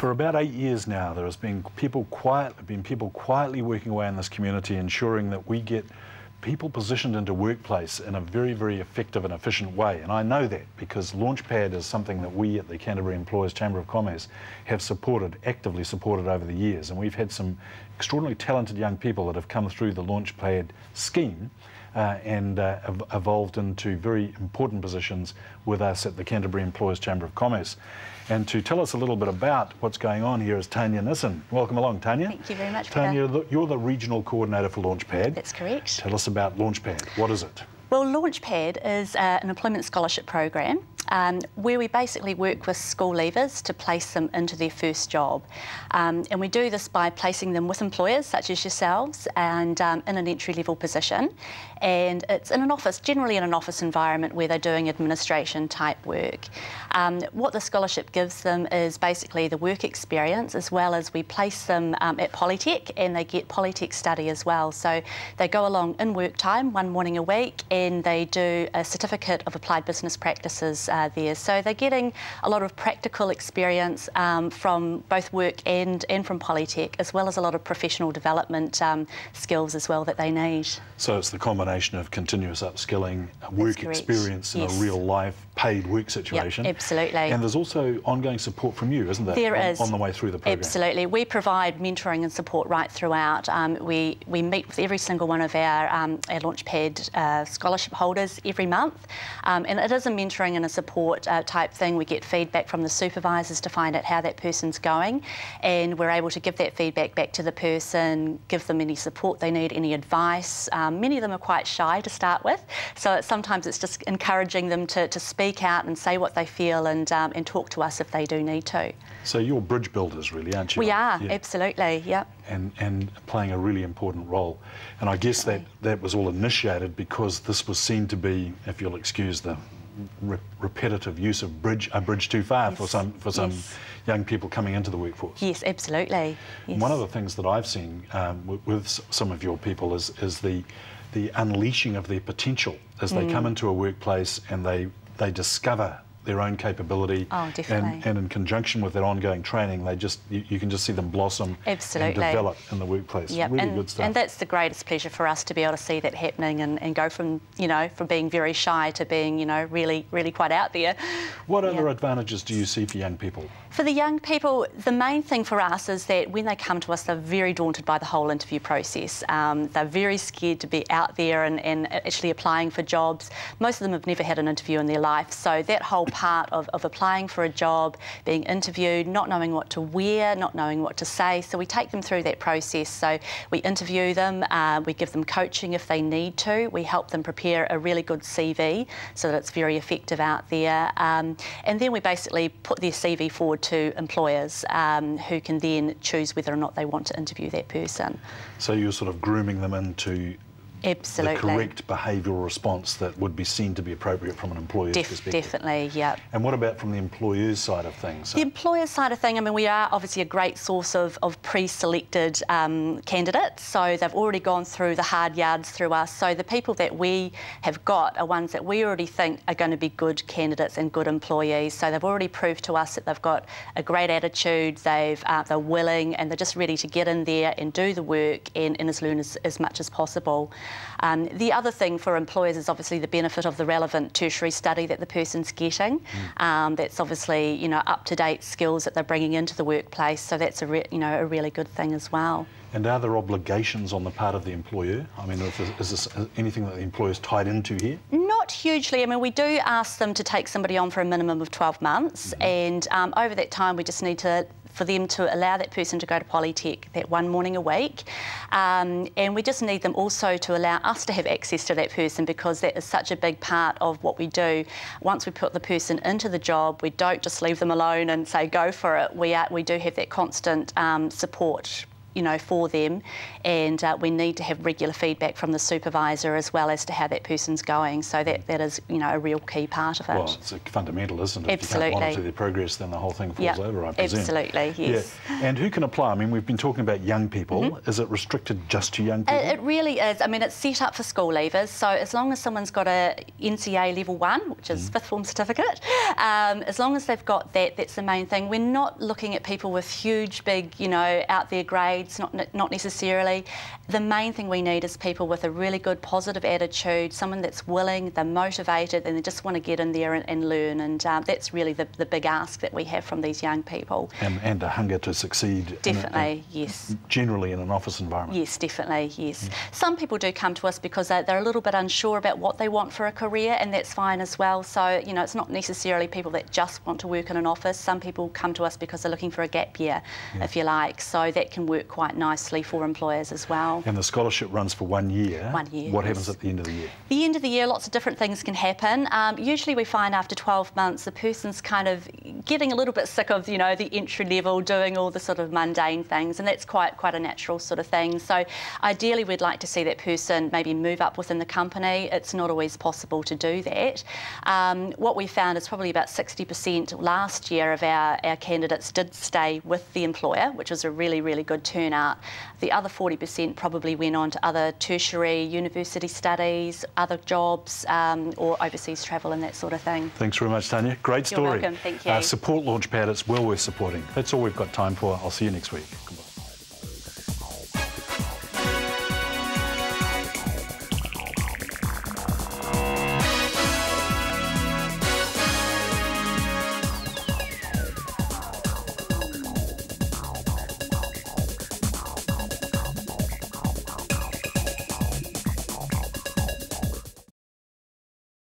For about 8 years now, there has been people quietly working away in this community, ensuring that we get people positioned into workplace in a very, very effective and efficient way. And I know that because Launchpad is something that we at the Canterbury Employers Chamber of Commerce have actively supported over the years. And we've had some extraordinarily talented young people that have come through the Launchpad scheme and evolved into very important positions with us at the Canterbury Employers Chamber of Commerce. And to tell us a little bit about what's going on here is Tanya. Welcome along, Tanya. Thank you very much. Tanya, you're the regional coordinator for Launchpad. That's correct. Tell us about Launchpad. What is it? Well, Launchpad is an employment scholarship program where we basically work with school leavers to place them into their first job. And we do this by placing them with employers such as yourselves and in an entry-level position. And it's in an office, generally in an office environment where they're doing administration type work. What the scholarship gives them is basically the work experience, as well as we place them at Polytech, and they get Polytech study as well. So they go along in work time, one morning a week, and they do a certificate of applied business practices there. So they're getting a lot of practical experience from both work and from Polytech, as well as a lot of professional development skills as well that they need. So it's the combination of continuous upskilling, work experience in a real life paid work situation. Yep, absolutely. And there's also ongoing support from you, isn't there? There is. On the way through the program. Absolutely. We provide mentoring and support right throughout. We meet with every single one of our Launchpad scholarship holders every month. And it is a mentoring and a support type thing. We get feedback from the supervisors to find out how that person's going, and we're able to give that feedback back to the person, give them any support they need, any advice. Many of them are quite shy to start with, so sometimes it's just encouraging them to speak out and say what they feel and talk to us if they do need to. So you're bridge builders really, aren't you? We are, yeah. Absolutely, yep. And playing a really important role. And I guess that was all initiated because this was seen to be, if you'll excuse the repetitive use of a bridge too far, yes, for some young people coming into the workforce. Yes, absolutely. Yes. One of the things that I've seen with some of your people is the unleashing of their potential as they come into a workplace and they discover their own capability. Oh, definitely. And in conjunction with that ongoing training, you can just see them blossom absolutely. And develop in the workplace. Yep. Really good stuff. And that's the greatest pleasure for us to be able to see that happening and go from being very shy to being really quite out there. What other advantages do you see for young people? For the young people, the main thing for us is that when they come to us, they're very daunted by the whole interview process. They're very scared to be out there and actually applying for jobs. Most of them have never had an interview in their life, so that whole part of applying for a job, being interviewed, not knowing what to wear, not knowing what to say, so we take them through that process. So we interview them, we give them coaching if they need to, we help them prepare a really good CV so that it's very effective out there, and then we basically put their CV forward to employers who can then choose whether or not they want to interview that person. So you're sort of grooming them into absolutely. The correct behavioural response that would be seen to be appropriate from an employer's perspective. Definitely, yeah. And what about from the employer's side of things? The employer's side of things, I mean, we are obviously a great source of pre-selected candidates, so they've already gone through the hard yards through us. So the people that we have got are ones that we already think are going to be good candidates and good employees. So they've already proved to us that they've got a great attitude, they're willing, and they're just ready to get in there and do the work and learn as much as possible. The other thing for employers is obviously the benefit of the relevant tertiary study that the person's getting. That's obviously up-to-date skills that they're bringing into the workplace, so that's a really good thing as well. And are there obligations on the part of the employer? I mean, is this anything that the employer's tied into here? Not hugely. I mean, we do ask them to take somebody on for a minimum of 12 months, and over that time we just need for them to allow that person to go to Polytech that one morning a week. And we just need them also to allow us to have access to that person, because that is such a big part of what we do. Once we put the person into the job, we don't just leave them alone and say, go for it. We do have that constant support for them, and we need to have regular feedback from the supervisor as well as to how that person's going. So that is, a real key part of it. Well, it's fundamental, isn't it? Absolutely. If you can't monitor their progress, then the whole thing falls over, I presume. Absolutely, yes. Yeah. And who can apply? I mean, we've been talking about young people. Is it restricted just to young people? It really is. I mean, it's set up for school leavers, so as long as someone's got a NCA level 1, which is fifth form certificate, as long as they've got that, that's the main thing. We're not looking at people with huge, big, out there grades, not necessarily. The main thing we need is people with a really good positive attitude, someone that's willing, they're motivated, and they just want to get in there and learn, and that's really the big ask that we have from these young people. And a hunger to succeed. Definitely, yes. Generally in an office environment. Yes, definitely, yes. Some people do come to us because they're a little bit unsure about what they want for a career, and that's fine as well. So, it's not necessarily people that just want to work in an office. Some people come to us because they're looking for a gap year, if you like. So that can work quite nicely for employers as well. And the scholarship runs for 1 year. 1 year. What happens at the end of the year? The end of the year, lots of different things can happen. Usually we find after 12 months, the person's kind of getting a little bit sick of, the entry level, doing all the sort of mundane things, and that's quite a natural sort of thing. So ideally we'd like to see that person maybe move up within the company. It's not always possible to do that. What we found is probably about 60% last year of our candidates did stay with the employer, which was a really, really good turnout. The other 40% probably went on to other tertiary university studies, other jobs, or overseas travel and that sort of thing. Thanks very much, Tanya. Great story. You're welcome, thank you. Support Launchpad, it's well worth supporting. That's all we've got time for. I'll see you next week.